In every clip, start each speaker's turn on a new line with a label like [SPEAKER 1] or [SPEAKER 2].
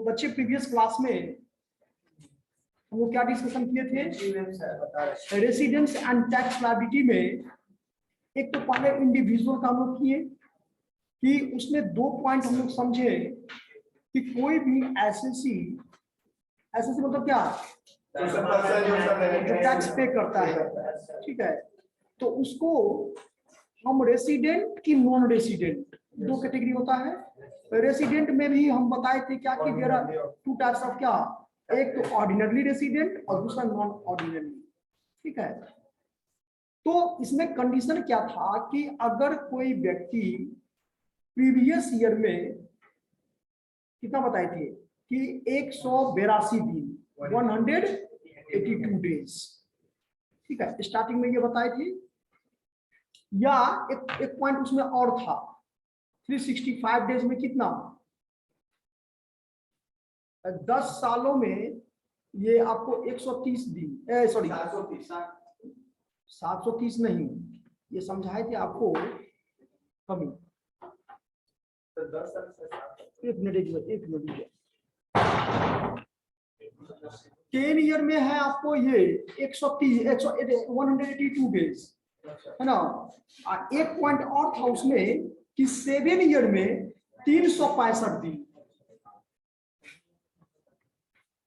[SPEAKER 1] बच्चे previous class में हम लोग क्या डिस्कशन किए थे, रेसिडेंस एंड टैक्स लायबिलिटी में एक तो पहले इंडिविजुअल का हम लोग किए कि उसमें 2 पॉइंट हम लोग समझे कि कोई भी एसएससी मतलब क्या, जो टैक्स पे करता है, ठीक है, तो उसको हम रेसिडेंट की नॉन रेसिडेंट 2 कैटेगरी होता है। रेसिडेंट में भी हम बताए थे क्या कि देयर आर 2 टाइप्स ऑफ, क्या, एक तो ऑर्डिनरी रेसिडेंट और दूसरा नॉन ऑर्डिनरी, ठीक है। तो इसमें कंडीशन क्या था कि अगर कोई व्यक्ति प्रीवियस ईयर में कितना बताए थे कि 182 दिन 182 डेज, ठीक है, स्टार्टिंग में ये बताए थे, या एक पॉइंट उसमें और था 365 डेज में कितना, 10 सालों में ये आपको 130 दिन, सॉरी 730 नहीं, ये समझाए थे आपको कमी। 1 मिनट 10 ईयर में है आपको ये 182 डेज, है ना। एक पॉइंट और था उसमें कि 7 ईयर में 365 दिन।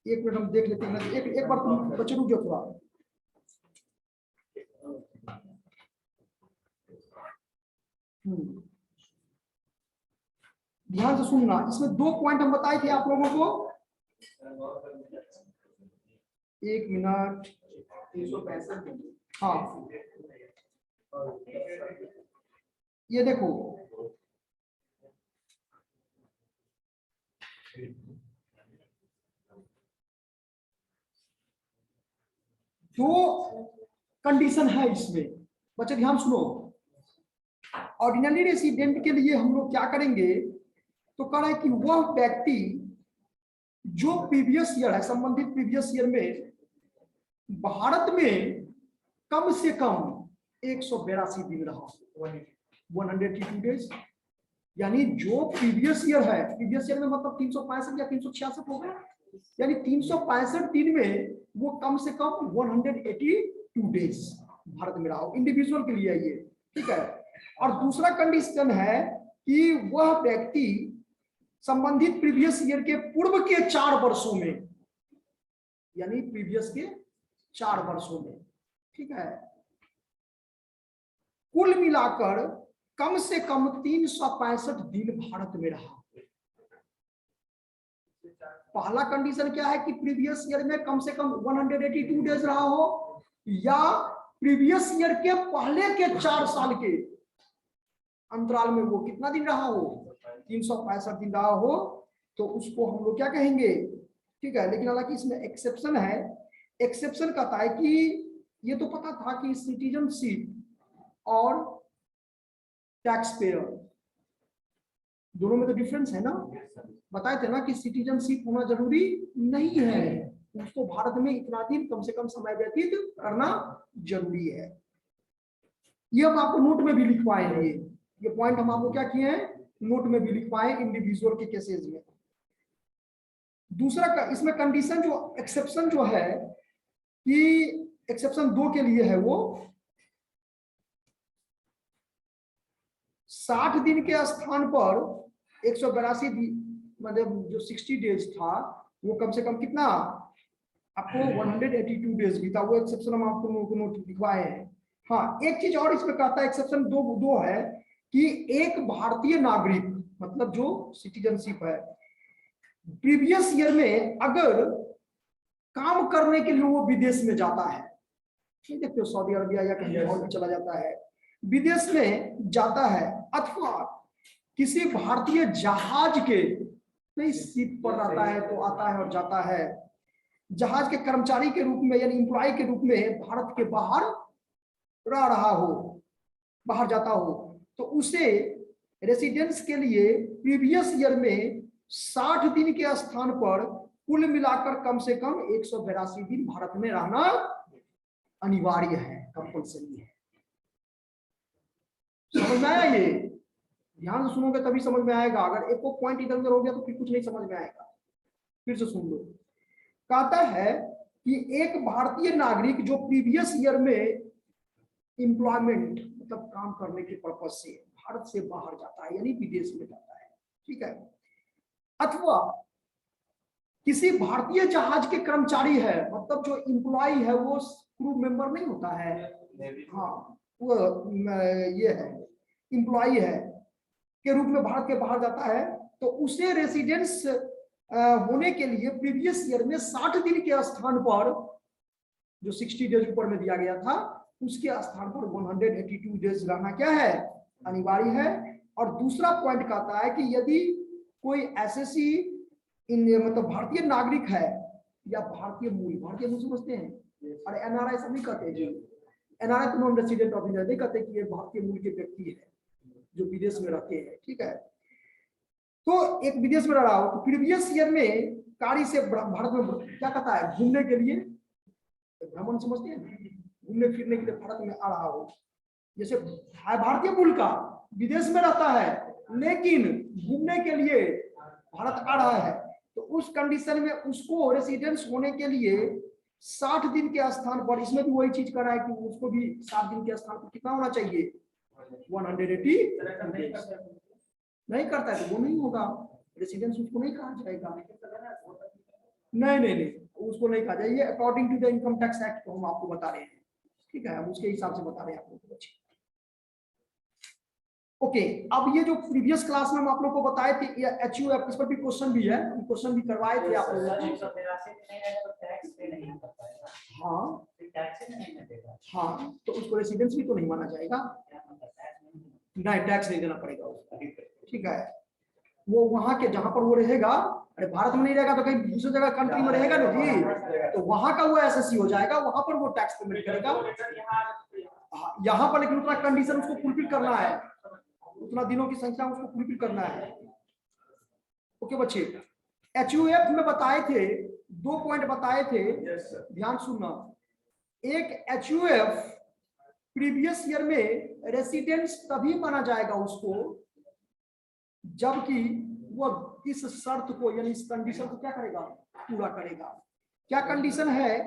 [SPEAKER 1] एक मिनट हम देख लेते हैं, एक बार तुम बच्चे रुक जाओ थोड़ा। ध्यान से सुनना, इसमें 2 पॉइंट हम बताए थे आप लोगों को। 1 मिनट, 365, हाँ ये देखो, दो कंडीशन है इसमें, बच्चे ध्यान सुनो। ऑर्डिनरी रेसिडेंट के लिए हम लोग क्या करेंगे, तो कह रहे हैं कि वह व्यक्ति जो प्रीवियस ईयर है, संबंधित प्रीवियस ईयर में भारत में कम से कम 182 दिन रहा, 182 डेज, यानी जो प्रीवियस ईयर है, प्रीवियस ईयर में मतलब 365 या 366 होगा, यानी 365 दिन में वो कम से कम 182 डेज भारत में रहा हो, इंडिविजुअल के लिए ये, ठीक है। और दूसरा कंडीशन है कि वह व्यक्ति संबंधित प्रीवियस ईयर के पूर्व के 4 वर्षों में, यानी प्रीवियस के 4 वर्षों में, ठीक है, कुल मिलाकर कम से कम 365 दिन भारत में रहा। पहला कंडीशन क्या है कि प्रीवियस ईयर में कम से कम 182 डेज रहा हो, या प्रीवियस ईयर के पहले के 4 साल के अंतराल में वो कितना दिन रहा हो, 365 दिन रहा हो, तो उसको हम लोग क्या कहेंगे, ठीक है। लेकिन हालांकि इसमें एक्सेप्शन है, एक्सेप्शन कहता है कि ये तो पता था कि सिटीजनशिप और टैक्स पेयर दोनों में तो डिफरेंस है ना, बताए थे ना कि सिटीजनशिप होना जरूरी नहीं है, उसको भारत में इतना दिन कम से कम समय व्यतीत करना जरूरी है। ये हम आपको नोट में भी लिखवाएंगे, ये पॉइंट हम आपको क्या किए हैं, नोट में भी लिखवाए इंडिविजुअल के केसेस में। दूसरा इसमें कंडीशन जो एक्सेप्शन जो है कि एक्सेप्शन 2 के लिए है, वो 60 दिन के स्थान पर 182 दिन, मतलब जो 60 डेज था वो कम से कम कितना आपको 182 डेज भी था, वो एक्सेप्शन हम आपको नोट लिखवाए हैं। हाँ, एक चीज और इसमें कहता है, एक्सेप्शन दो है कि एक भारतीय नागरिक, मतलब जो सिटीजनशिप है, प्रीवियस ईयर में अगर काम करने के लिए वो विदेश में जाता है, नहीं देखते हो सऊदी अरबिया या कहीं और भी चला जाता है, विदेश में जाता है, अथवा किसी भारतीय जहाज के नहीं सीट पर रहता है, तो आता है और जाता है, जहाज के कर्मचारी के रूप में यानी एम्प्लॉय के रूप में भारत के बाहर रह रहा हो, बाहर जाता हो, तो उसे रेसिडेंस के लिए प्रीवियस ईयर में 60 दिन के स्थान पर कुल मिलाकर कम से कम 182 दिन भारत में रहना अनिवार्य है, कंपल्सरी है। समझ में आया? ये ध्यान से सुनोगे तभी समझ में आएगा, अगर एक को पॉइंट इधर उधर हो गया तो फिर कुछ नहीं समझ में आएगा। फिर से सुन लो, कहता है कि एक भारतीय नागरिक जो प्रीवियस ईयर में एम्प्लॉयमेंट मतलब काम करने के पर्पज से भारत से बाहर जाता है यानी विदेश में जाता है, ठीक है, अथवा किसी भारतीय जहाज के कर्मचारी है, मतलब जो एम्प्लॉय है वो क्रू मेंबर नहीं होता है, हाँ वो ये है एम्प्लॉय है के रूप में भारत के बाहर जाता है, तो उसे रेसिडेंस होने के लिए प्रीवियस ईयर में 60 दिन के स्थान पर जो 60 डेज ऊपर में दिया गया था उसके स्थान पर 182 डेज रहना क्या है, अनिवार्य है। और दूसरा पॉइंट कहता है कि यदि कोई एसएससी मतलब भारतीय नागरिक है या भारतीय मूल समझते हैं, और एनआरआई सब नहीं कहते, एनआरआई तो नॉन रेसिडेंट ऑफ इंडिया नहीं कहते कि ये भारतीय मूल के व्यक्ति है जो विदेश में रहते हैं, ठीक है। तो एक विदेश में रह रहा हो तो प्रीवियस ईयर में कार्य से भारत में क्या कहता है, घूमने के लिए, भ्रमण समझते हैं, घूमने फिरने के लिए भारत में आ रहा हो, जैसे भारतीय मूल का विदेश में रहता है लेकिन घूमने के लिए भारत आ रहा है, तो उस कंडीशन में उसको रेसिडेंस होने के लिए 60 दिन के स्थान पर, इसमें भी वही चीज कर रहा है कि उसको भी 60 दिन के स्थान पर कितना होना चाहिए, 180 नहीं करता है तो वो नहीं होगा, रेसिडेंस उसको नहीं कहा जाएगा, नहीं उसको नहीं कहा जाएगा, according to the income tax act को हम आपको बता रहे हैं, ठीक है, हम उसके हिसाब से बता रहे हैं आपको। ओके, अब ये जो प्रीवियस क्लास में हम आप लोग को बताए थे एचयूएफ, इस पर भी क्वेश्चन भी है, क्वेश्चन भी करवाए थे आप लोगों को, हाँ तो उसको रेसिडेंस भी तो नहीं माना जाएगा, नहीं टैक्स नहीं देना पड़ेगा उसको, ठीक है, वो वहां के जहां पर वो रहेगा, अरे भारत में नहीं रहेगा तो कहीं दूसरी जगह कंट्री में रहेगा ना जी, तो वहां का वो एसएससी हो जाएगा, वहां पर वो टैक्स पेमेंट करेगा, यहाँ पर लेकिन उतना कंडीशन उसको फुलफिल करना है, उतना दिनों की संख्या उसको फुलफिल करना है। ओके बच्चे, एचयूएफ में बताए थे 2 पॉइंट बताए थे, ध्यान सुनना, एक एचयूएफ प्रीवियस ईयर में रेसिडेंस तभी माना जाएगा उसको जबकि वो इस शर्त को यानी इस कंडीशन को क्या करेगा, पूरा करेगा। क्या कंडीशन है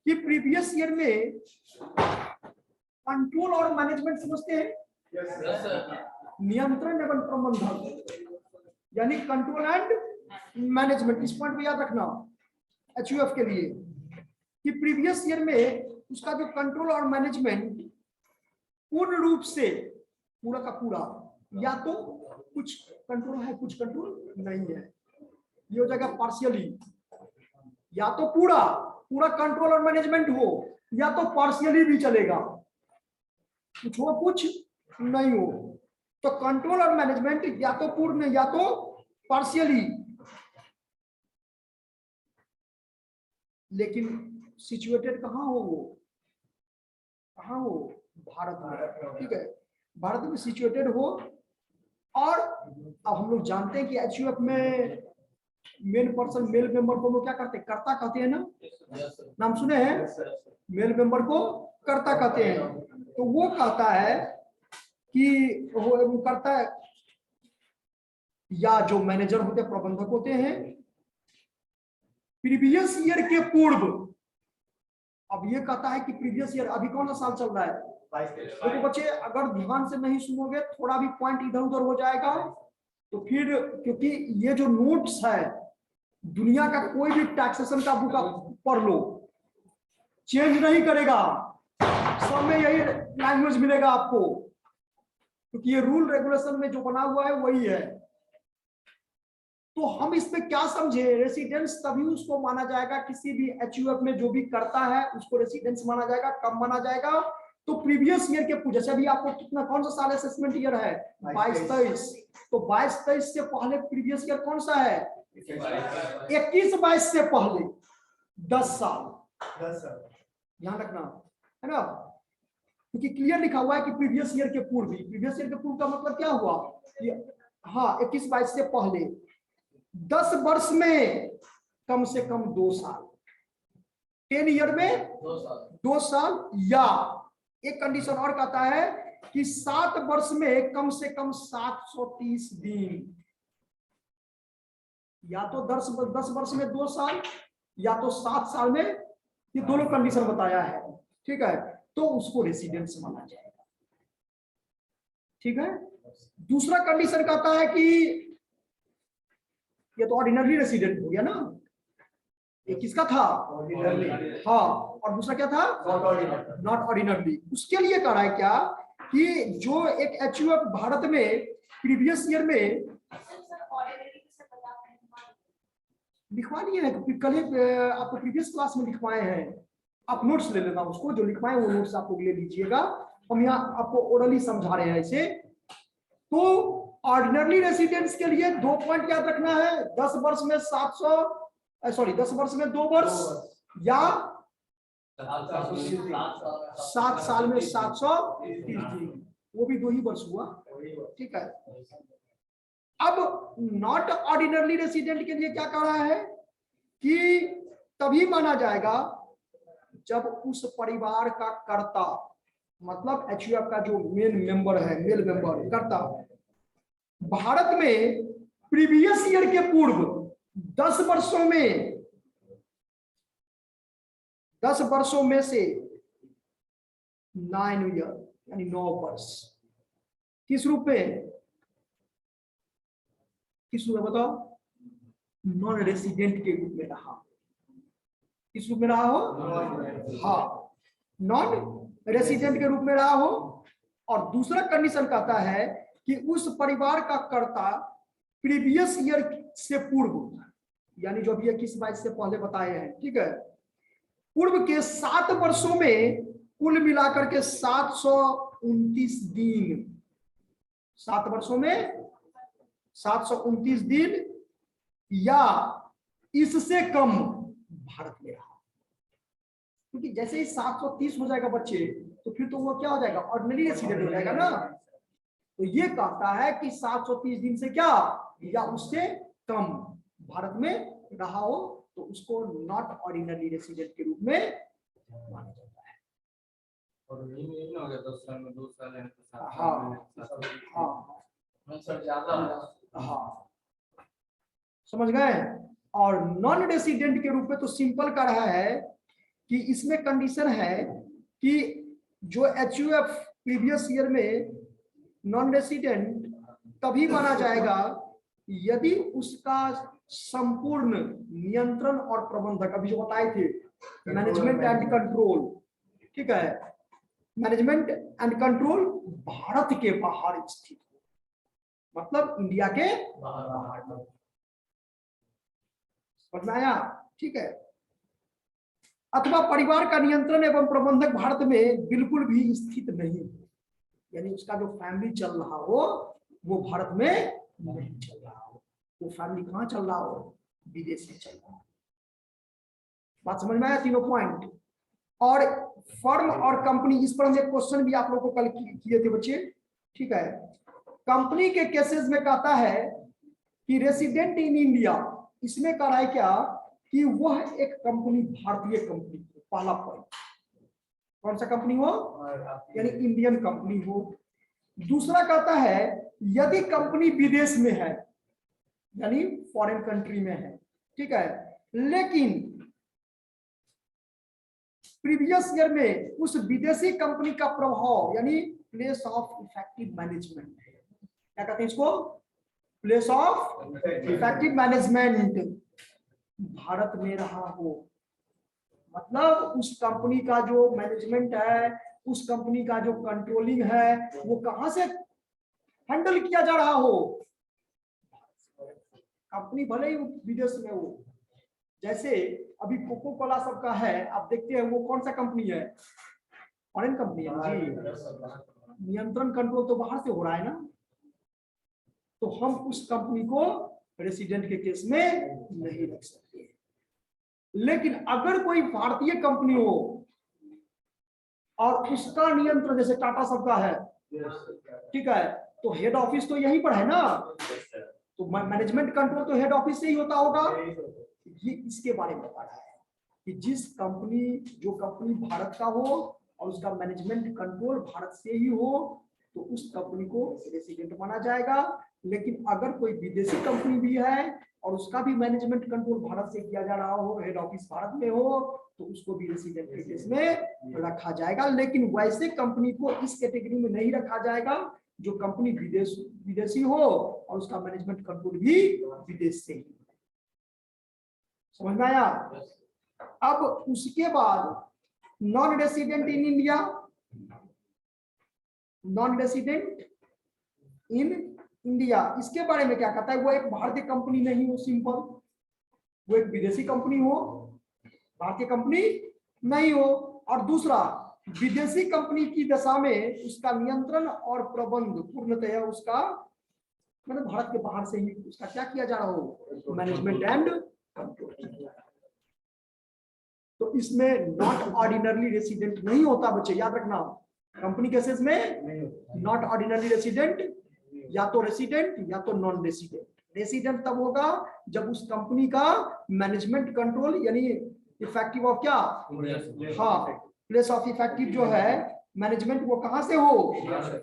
[SPEAKER 1] कि प्रीवियस ईयर में कंट्रोल और मैनेजमेंट समझते हैं, नियंत्रण एवं प्रबंधन यानी कंट्रोल एंड मैनेजमेंट, इस पॉइंट पे याद रखना एचयूएफ के लिए कि प्रीवियस ईयर में उसका जो कंट्रोल और मैनेजमेंट पूर्ण रूप से पूरा का पूरा, या तो कुछ कंट्रोल है कुछ कंट्रोल नहीं है, ये हो जाएगा पार्शियली, या तो पूरा पूरा कंट्रोल और मैनेजमेंट हो या तो पार्शियली भी चलेगा, कुछ हो कुछ नहीं हो, तो कंट्रोल और मैनेजमेंट या तो पूर्ण या तो पार्शियली, लेकिन सिचुएटेड कहाँ हो, वो कहाँ हो, भारत में, ठीक है, भारत में सिचुएटेड हो। और अब हम लोग जानते हैं कि एचयूएफ में मेन पर्सन मेल मेंबर को लोग क्या करते हैं, कर्ता कहते हैं ना, नाम सुने हैं, मेल मेंबर को कर्ता कहते हैं, तो वो कहता है कि वो करता है, या जो मैनेजर होते हैं प्रबंधक होते हैं, प्रीवियस ईयर के पूर्व, अब ये कहता है कि प्रीवियस ईयर अभी कौन सा साल चल रहा है, देखो बच्चे अगर ध्यान से नहीं सुनोगे थोड़ा भी पॉइंट इधर उधर हो जाएगा तो फिर, क्योंकि ये जो नोट्स है दुनिया का कोई भी टैक्सेशन का बुक पढ़ लो चेंज नहीं करेगा, सब में यही लैंग्वेज मिलेगा आपको, क्योंकि ये रूल रेगुलेशन में जो बना हुआ है वही है। तो हम इसमें क्या समझे, रेसिडेंस तभी उसको माना जाएगा, किसी भी एचयूएफ में जो भी करता है उसको रेसिडेंस माना जाएगा, कब माना जाएगा, तो प्रीवियस ईयर के पूछे, जैसे अभी आपको कितना कौन सा साल असेसमेंट ईयर है 22-23, तो 22-23 से पहले प्रीवियस ईयर कौन सा है 21-22 से पहले 10 साल, ध्यान रखना है ना, क्योंकि क्लियर लिखा हुआ है कि प्रीवियस ईयर के पूर्व, प्रीवियस ईयर के पूर्व का मतलब क्या हुआ, हाँ 21-22 से पहले 10 वर्ष में कम से कम 2 साल, 10 ईयर में 2 साल, या एक कंडीशन और कहता है कि 7 वर्ष में कम से कम 730 दिन, या तो 10 वर्ष में 2 साल या तो 7 साल में, ये दोनों कंडीशन बताया है, ठीक है, तो उसको रेसिडेंस माना जाएगा। ठीक है। दूसरा कंडीशन कहता है कि ये तो ऑर्डिनरी रेसिडेंट हो गया ना, ये किसका था? ऑर्डिनरी। हाँ, और दूसरा क्या था? Not ordinary. उसके लिए कह रहा है क्या कि जो एक एचयूएफ भारत में प्रीवियस ईयर में लिखवा दिए हैं, कल आपको प्रीवियस क्लास में लिखवाए हैं, आप नोट्स ले लेना, उसको जो लिखवाए वो नोट्स आप लोग ले लीजिएगा, हम यहाँ आपको ओरली समझा रहे हैं इसे। तो ऑर्डिनरी रेसिडेंट्स के लिए 2 पॉइंट याद रखना है, 10 वर्ष में 10 वर्ष में 2 वर्ष या 7 साल में 730 दिन, वो भी 2 ही वर्ष हुआ। ठीक है। अब नॉट ऑर्डिनरी रेसिडेंट के लिए क्या कह रहा है कि तभी माना जाएगा जब उस परिवार का कर्ता, मतलब एचयूएफ का जो मेन मेंबर है, मेल मेंबर कर्ता, भारत में प्रीवियस ईयर के पूर्व 10 वर्षों में से 9 ईयर यानी 9 वर्ष किस रूप में बताओ? नॉन रेसिडेंट के रूप में रहा। किस रूप में रहा हो? हाँ, नॉन रेसिडेंट के रूप में रहा हो। और दूसरा कंडीशन कहता है कि उस परिवार का कर्ता प्रीवियस ईयर से पूर्व, यानी जो अभी 21-22 से पहले बताए हैं, ठीक है, पूर्व के 7 वर्षों में कुल मिलाकर के 729 दिन, 7 वर्षों में 729 दिन या इससे कम भारत में रहा। क्योंकि जैसे ही 730 हो जाएगा बच्चे, तो फिर तो वो क्या हो जाएगा? ऑर्डिनरी रेसिडेंट हो जाएगा ना। तो ये कहता है कि 730 दिन से क्या या उससे कम भारत में रहा हो तो उसको नॉट ऑर्डिनरी रेसिडेंट के रूप में माना जाता है।
[SPEAKER 2] और ये नहीं हो गया 10 साल में 2 साल है तो 7
[SPEAKER 1] साल हाँ, समझ गए। और नॉन रेसिडेंट के रूप में तो सिंपल का रहा है कि इसमें कंडीशन है कि जो एचयूएफ प्रीवियस ईयर में नॉन रेसिडेंट तभी माना जाएगा यदि उसका संपूर्ण नियंत्रण और प्रबंधक, अभी जो बताए थे, मैनेजमेंट एंड कंट्रोल, ठीक है, मैनेजमेंट एंड कंट्रोल भारत के बाहर स्थित हो, मतलब इंडिया के बाहर। समझ में आया? ठीक है। अथवा परिवार का नियंत्रण एवं प्रबंधक भारत में बिल्कुल भी स्थित नहीं हो, यानी उसका जो फैमिली चल रहा हो वो भारत में नहीं चल रहा हो, वो फैमिली कहाँ चल रहा हो? विदेश में चल रहा हो। बात समझ में आया? तीनों पॉइंट। और फर्म और कंपनी, इस पर हम एक क्वेश्चन भी आप लोगों को कल किए थे बच्चे, ठीक है। कंपनी के केसेस में कहता है कि रेसिडेंट इन इंडिया, इसमें कह रहा है क्या कि वह एक कंपनी भारतीय कंपनी, पहला पॉइंट, कौन सा कंपनी हो? यानी इंडियन कंपनी हो। दूसरा कहता है यदि कंपनी विदेश में है, यानी फॉरेन कंट्री में है, ठीक है, लेकिन प्रीवियस ईयर में उस विदेशी कंपनी का प्रभाव, यानी प्लेस ऑफ इफेक्टिव मैनेजमेंट, क्या कहते हैं इसको? Place of effective management Bharat में रहा हो, मतलब उस कंपनी का जो मैनेजमेंट है, उस कंपनी का जो कंट्रोलिंग है, वो कहां से हैंडल किया जा रहा हो? कंपनी भले ही विदेश में हो, जैसे अभी कोको कोला सबका है, आप देखते हैं वो कौन सा कंपनी है? फॉरेन कंपनी है जी, नियंत्रण कंट्रोल तो बाहर से हो रहा है ना। तो हम उस कंपनी को रेसिडेंट के केस में नहीं रख सकते। लेकिन अगर कोई भारतीय कंपनी हो और उसका नियंत्रण जैसे टाटा सबका है, ठीक है, तो हेड ऑफिस तो यहीं पर है ना, तो मैनेजमेंट कंट्रोल तो हेड ऑफिस से ही होता होगा। ये इसके बारे में बता रहा है कि जिस कंपनी, जो कंपनी भारत का हो और उसका मैनेजमेंट कंट्रोल भारत से ही हो, तो उस कंपनी को रेसिडेंट माना जाएगा। लेकिन अगर कोई विदेशी कंपनी भी है और उसका भी मैनेजमेंट कंट्रोल भारत से किया जा रहा हो, हेड ऑफिस भारत में हो, तो उसको भी रेसिडेंट स्टेटस में रखा जाएगा। लेकिन वैसे कंपनी को इस कैटेगरी में नहीं रखा जाएगा जो कंपनी विदेशी हो और उसका मैनेजमेंट कंट्रोल भी विदेश से ही। समझ में आया? अब उसके बाद non resident in India, non resident in India, इसके बारे में क्या कहता है? वो एक भारतीय कंपनी नहीं हो, सिंपल, वो एक विदेशी कंपनी हो, भारतीय कंपनी नहीं हो। और दूसरा, विदेशी कंपनी की दशा में उसका नियंत्रण और प्रबंध पूर्णतया उसका मतलब भारत के बाहर से ही उसका क्या किया जा रहा हो, मैनेजमेंट एंड कंट्रोल। तो इसमें नॉट ऑर्डिनरली रेसिडेंट नहीं होता बच्चे, याद रखना। कंपनी केसेस में नॉट ऑर्डिनरली रेसिडेंट, या तो रेसिडेंट या तो नॉन रेसिडेंट। रेसिडेंट तब होगा जब उस कंपनी का मैनेजमेंट कंट्रोल यानी इफेक्टिव ऑफ क्या, हाँ, प्लेस ऑफ इफेक्टिव जो है मैनेजमेंट वो कहां से हो,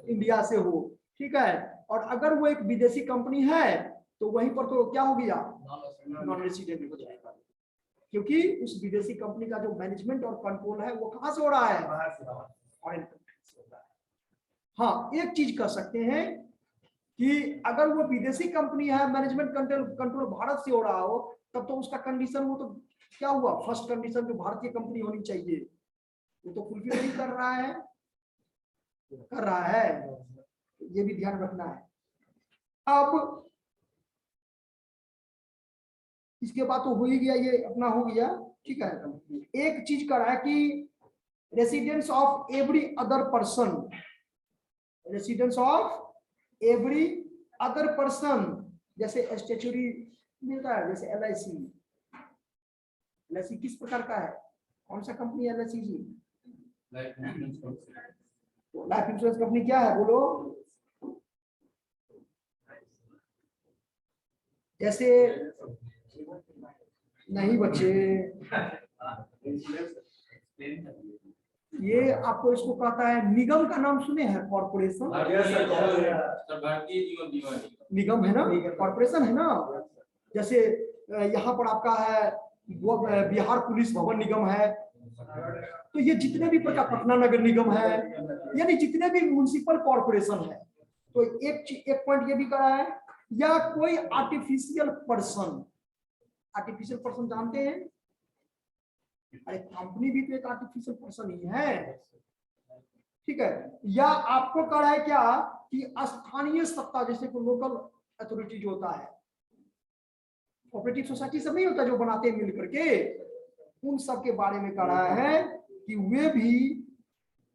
[SPEAKER 1] इंडिया से हो। ठीक है। और अगर वो एक विदेशी कंपनी है तो वहीं पर तो क्या हो गया, नॉन रेसिडेंट हो जाएगा, क्योंकि उस विदेशी कंपनी का जो मैनेजमेंट और कंट्रोल है वो कहां से हो रहा है, फॉरेन कंट्री से हो रहा है। हाँ, एक चीज कर सकते हैं कि अगर वो विदेशी कंपनी है, मैनेजमेंट कंट्रोल भारत से हो रहा हो, तब तो उसका कंडीशन, वो तो क्या हुआ, फर्स्ट कंडीशन जो भारतीय कंपनी होनी चाहिए वो तो फुलफिल नहीं कर रहा है, कर रहा है, ये भी ध्यान रखना है। अब इसके बाद तो हो ही गया, ये अपना हो गया। ठीक है। एक चीज कर रहा है कि residence of every other person, residence of every other person, जैसे स्टेचुरी मिलता है, जैसे LIC, LIC किस प्रकार का है, कौन सा कंपनी है LIC जी? लाइफ इंश्योरेंस कंपनी क्या है बोलो? जैसे नहीं बच्चे, ये आपको इसको कहता है, निगम का नाम सुने हैं, कॉर्पोरेशन, निगम है ना, कॉर्पोरेशन है ना। जैसे यहाँ पर आपका है वो बिहार पुलिस भवन निगम है, तो ये जितने भी प्रकार, पटना नगर निगम है, यानी जितने भी म्युनिसिपल कॉर्पोरेशन है। तो एक पॉइंट ये भी करा है, या कोई आर्टिफिशियल पर्सन, आर्टिफिशियल पर्सन जानते हैं, अरे कंपनी भी तो एक आर्टिफिशियल पर्सन ही है। ठीक है। या आपको कह रहा है क्या कि स्थानीय सत्ता, जैसे कोई लोकल अथॉरिटी जो होता है, कोऑपरेटिव सोसाइटी सब नहीं होता जो बनाते हैं मिल करके, उन सब के बारे में कह रहा है कि वे भी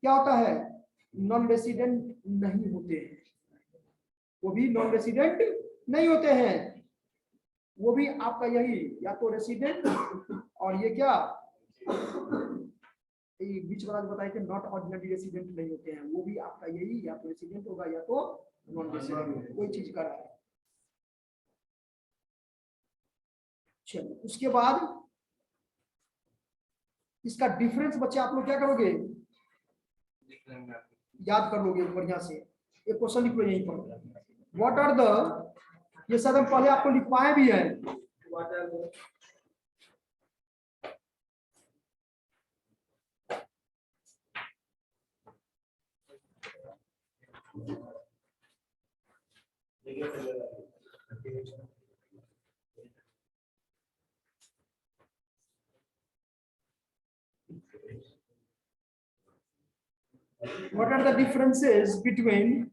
[SPEAKER 1] क्या होता है, नॉन रेसिडेंट नहीं होते हैं, वो भी नॉन रेसिडेंट नहीं होते हैं, वो भी आपका यही या तो रेसिडेंट, और ये क्या बीच वाला बताए थे नॉट ऑर्डिनरी रेसिडेंट नहीं होते हैं, वो भी आपका यही या तो रेसिडेंट होगा या तो नॉन रेसिडेंट, कोई चीज का है। चलो उसके बाद इसका डिफरेंस बच्चे आप लोग क्या करोगे, याद कर लोगे बढ़िया से, एक क्वेश्चन लिख लो यहीं पर, व्हाट आर द, ये शायद हम पहले आपको लिखवाए भी है, what are the differences between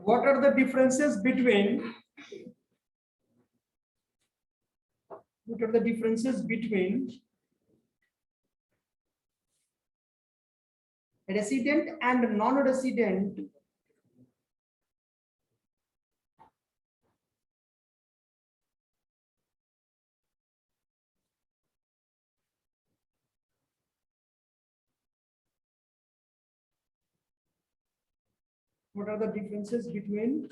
[SPEAKER 1] what are the differences between resident and non-resident what are the differences between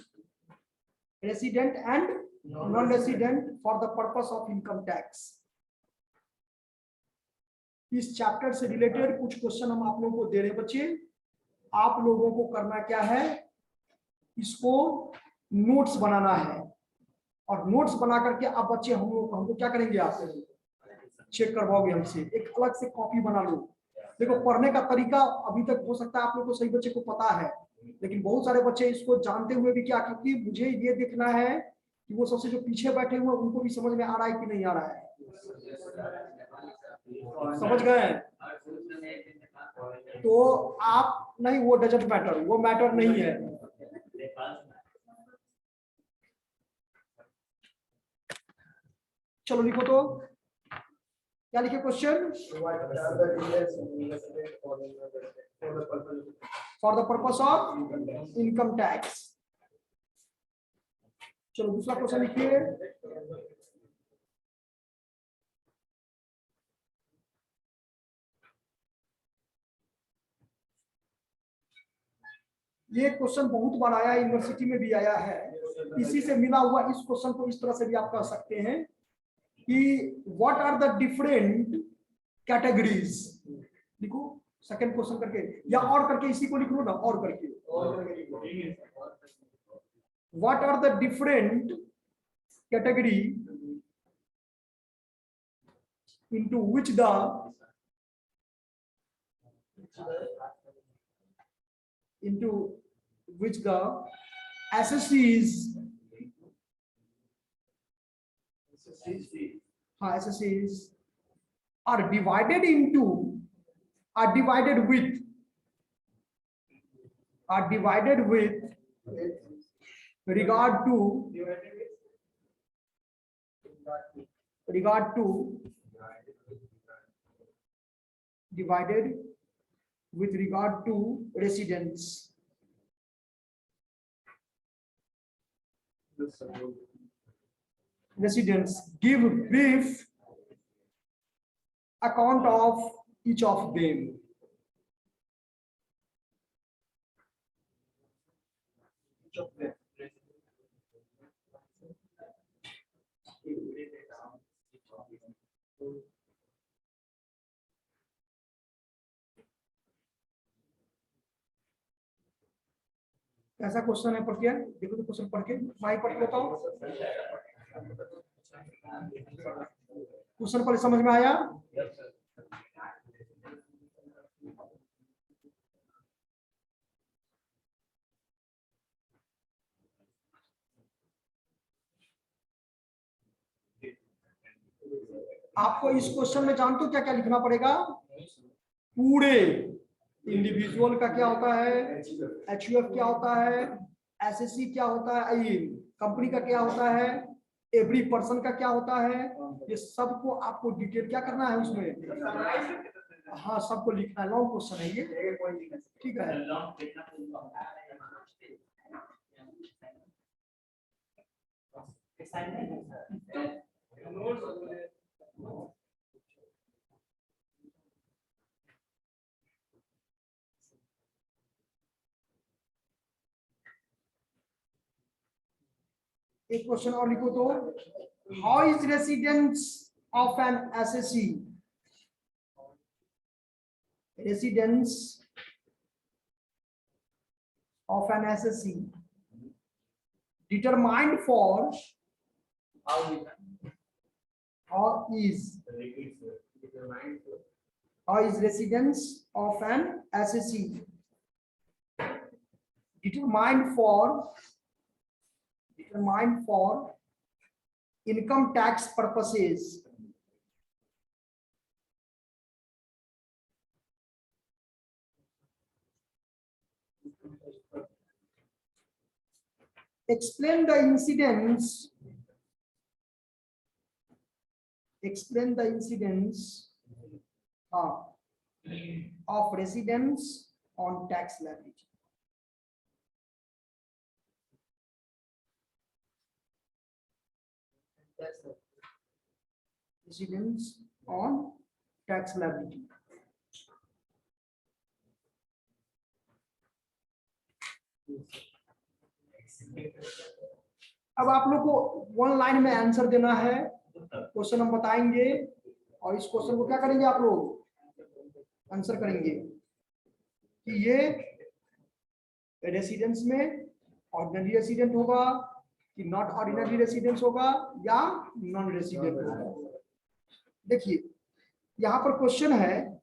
[SPEAKER 1] resident and non-resident for the purpose of income tax? इस चैप्टर से रिलेटेड कुछ क्वेश्चन हम आप लोगों को दे रहे हैं बच्चे। आप लोगों को करना क्या है, इसको नोट्स बनाना है, और नोट्स बना करके आप बच्चे हमको क्या करेंगे, आप चेक करवाओगे हमसे, एक अलग से कॉपी बना लो। देखो पढ़ने का तरीका अभी तक हो सकता है आप लोग को सही बच्चे को पता है, लेकिन बहुत सारे बच्चे इसको जानते हुए भी क्या, क्योंकि मुझे ये देखना है कि वो सबसे जो पीछे बैठे हुए हैं उनको भी समझ में आ रहा है कि नहीं आ रहा है। समझ गए? तो आप नहीं, वो डजंट मैटर, वो मैटर नहीं है। चलो लिखो, तो क्या लिखे question, for the purpose of income tax. चलो दूसरा क्वेश्चन लिखिए। ये क्वेश्चन बहुत बार आया, यूनिवर्सिटी में भी आया है, इसी से मिला हुआ इस क्वेश्चन को इस तरह से भी आप कह सकते हैं कि what are the different categories. लिखो सेकंड क्वेश्चन करके, या और करके इसी को लिख लो ना, और करके, what are the different category into which the SSCs are divided with regard to residence. Give brief account of each of them. कैसा क्वेश्चन है, पढ़ के देखो तो क्वेश्चन पढ़ के मैं पढ़ लेता हूँ। क्वेश्चन पढ़ समझ में आया? आपको इस क्वेश्चन में जानते हो क्या क्या लिखना पड़ेगा? पूरे इंडिविजुअल का क्या होता है, एचयूएफ क्या होता है, एसएससी क्या होता है, कंपनी का क्या होता है, एवरी पर्सन का क्या होता है, ये सबको आपको डिटेल क्या करना है उसमें। हाँ सबको लिखना है, लॉन्ग क्वेश्चन है ये, ठीक है। एक क्वेश्चन और लिखो तो, how is residence of an SSC, residence of an SSC determined for how is residence of an SSC determined for income tax purposes. Explain the incidents of residence on tax liability. Residence on tax liability. अब आप लोग को one line में answer देना है, question हम बताएंगे और इस क्वेश्चन को क्या करेंगे आप लोग, आंसर करेंगे कि ये रेसिडेंस में ऑर्डिनरी रेसिडेंट होगा कि नॉट ऑर्डिनरी रेसिडेंस होगा या नॉन रेसिडेंट होगा। देखिए यहां पर क्वेश्चन है,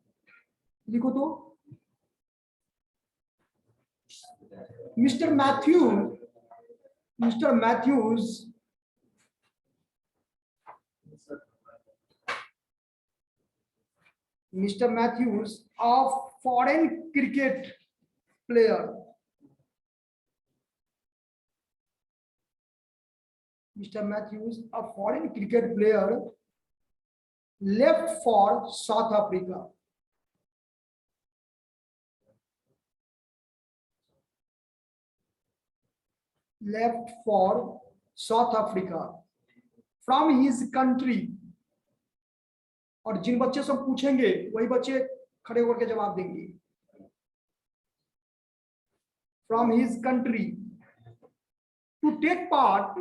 [SPEAKER 1] लिखो तो, mister Mathews a foreign cricket player, left for South Africa. From his country. और जिन बच्चे सब पूछेंगे वही बच्चे खड़े होकर के जवाब देंगे। From his country to take part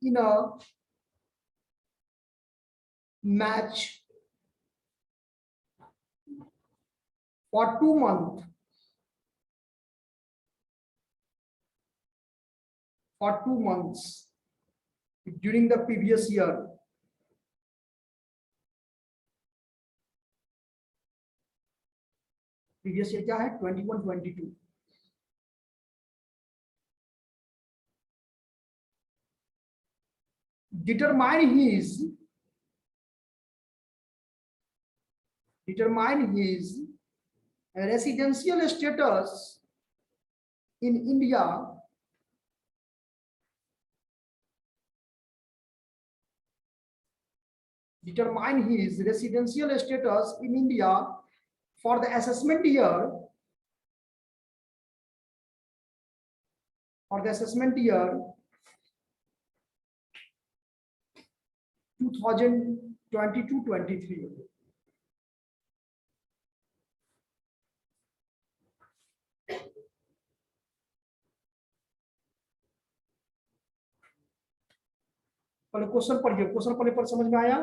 [SPEAKER 1] in a match for 2 months. During the previous year. Previous year क्या है? 21-22. Determine his residential status in India for the assessment year 2022-23. पहले क्वेश्चन पढ़िए, क्वेश्चन पढ़ने पर समझ में आया?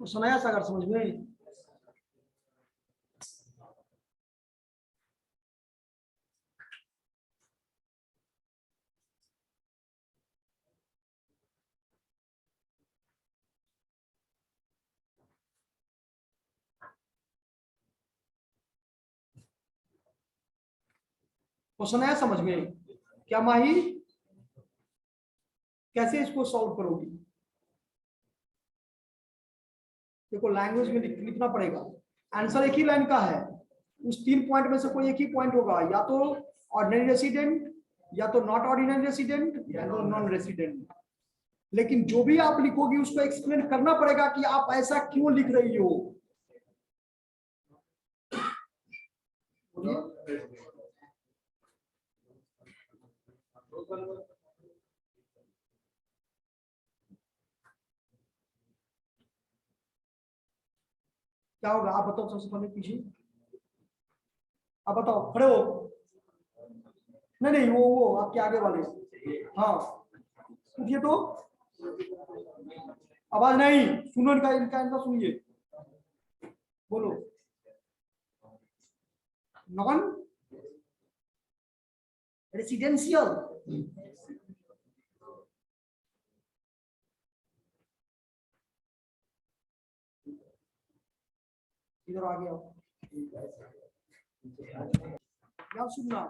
[SPEAKER 1] क्वेश्चन आया सागर समझ में? क्वेश्चन आया समझ में? क्या माही, कैसे इसको सॉल्व करोगी? देखो लैंग्वेज में लिखना पड़ेगा। आंसर एक ही लाइन का है, उस 3 पॉइंट में से कोई एक ही पॉइंट होगा, या तो ऑर्डिनरी रेसिडेंट, या तो नॉट ऑर्डिनरी रेसिडेंट, या तो नॉन रेसिडेंट। लेकिन जो भी आप लिखोगी उसको एक्सप्लेन करना पड़ेगा कि आप ऐसा क्यों लिख रही हो। क्या होगा आप बताओ सबसे पहले, पीछे आप बताओ, खड़े हो। नहीं वो आपके आगे वाले। हाँ पूछिए तो, आवाज नहीं, सुनो इनका सुनिए, बोलो। नॉन रेसिडेंशियल, इधर आ गया। यार सुनना,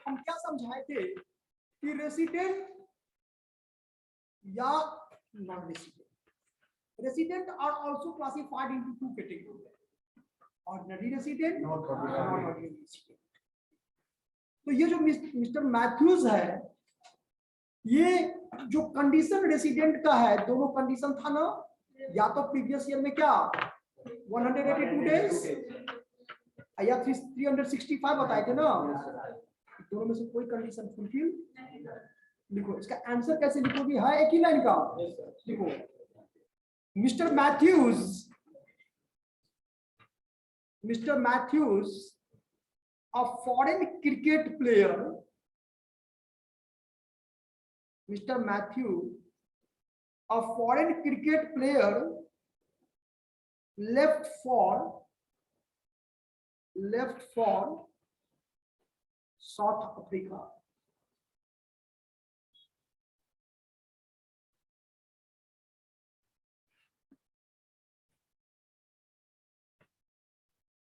[SPEAKER 1] हम क्या समझाए थे कि रेसिडेंट या non resident. Resident are also classified into 2 categories, ordinary resident, not ordinary resident. तो ये जो मिस्टर मैथ्यूज है, ये जो कंडीशन रेसिडेंट का है, दोनों कंडीशन था ना, या तो प्रीवियस ईयर में क्या 182 डेज या 365 बताए थे ना, दोनों में से कोई कंडीशन फुलफिल लिखो। इसका आंसर कैसे लिखोगे, है एक ही लाइन का, लिखो mister Mathews a foreign cricket player, Mr. Matthew, a foreign cricket player left for South Africa.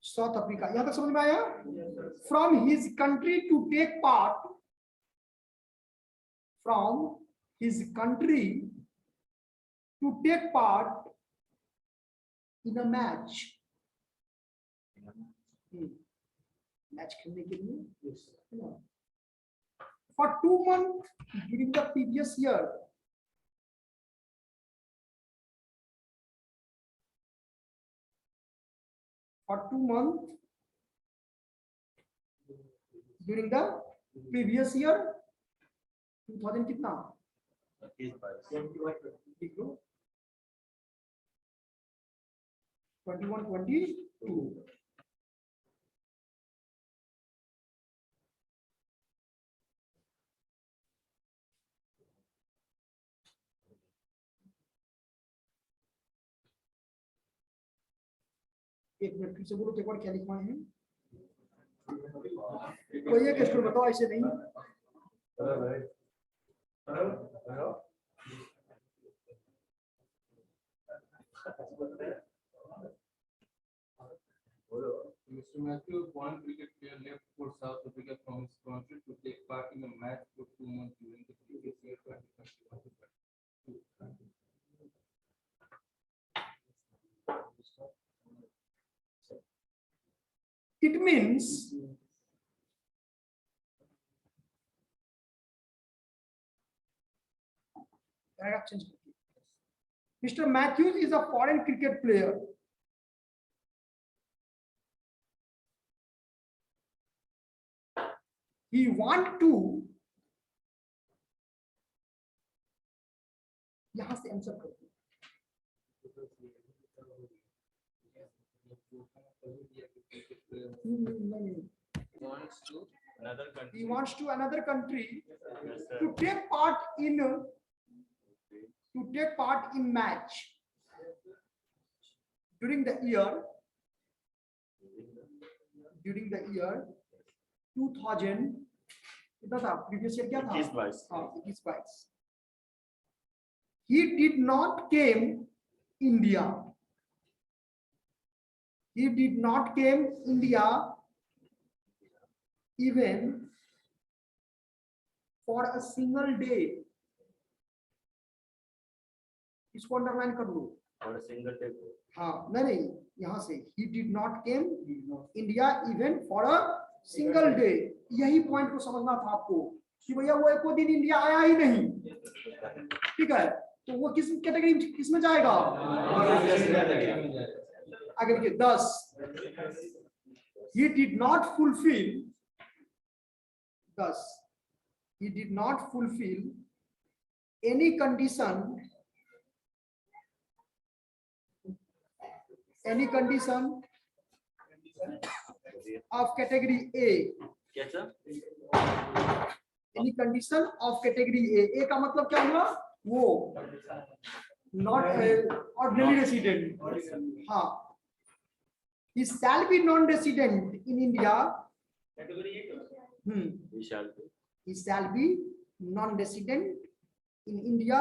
[SPEAKER 1] South Africa, यहां तक समझ में आया? From his country to take part, from his country to take part in a match, match खेलने के लिए for 2 months during the previous year, for 2 months during the previous year 2000 कितना 21-22 एक मिनट फिर से बोलो, एक बार क्या लिखवाए हैं, कोई एक स्टूडेंट बताओ, ऐसे नहीं।
[SPEAKER 2] Mr. Matthew, one cricket player left for South Africa from his country to take part in a match for 2 months during the previous year 2021.
[SPEAKER 1] It means Mr. Matthews is a foreign cricket player. He want to, यहां से answer करो, he wants to another country to take part in match during the year 2000 कितना था, previous year क्या था, 21-22। He did not came India even for a single day। इसको underline कर लो,
[SPEAKER 3] और सिंगल डे,
[SPEAKER 1] हाँ नहीं यहां से he did not came India even for a single day, यही पॉइंट को समझना था आपको कि भैया वो एक दिन इंडिया आया ही नहीं, ठीक है, तो वो किस कैटेगरी किस में जाएगा, आगे देखिए 10, he did not fulfill any condition of category A,
[SPEAKER 3] क्या sir,
[SPEAKER 1] any condition of category A का मतलब क्या हुआ, वो not ordinary resident, हाँ, he shall be non-resident in India, he shall be non-resident in India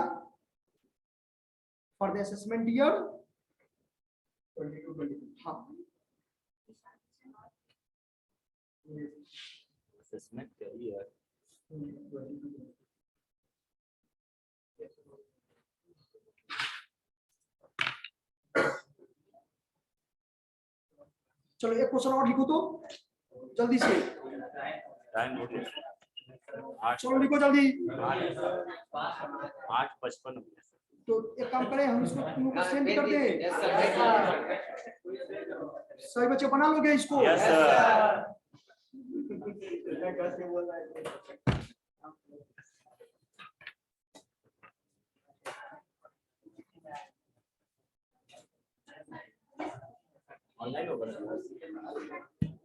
[SPEAKER 1] for the assessment year 22-23, हाँ,
[SPEAKER 3] assessment career,
[SPEAKER 1] चलो एक क्वेश्चन और लिखो तो जल्दी से,
[SPEAKER 3] टाइम नोटिस
[SPEAKER 1] चलो लिखो जल्दी,
[SPEAKER 3] 8:55।
[SPEAKER 1] तो तो एक काम करें, हम इसको तुम लोग को सेंड कर दें। सही बच्चे बना लोगे इसको?
[SPEAKER 3] Yes, sir. ऑनलाइन होगा ना?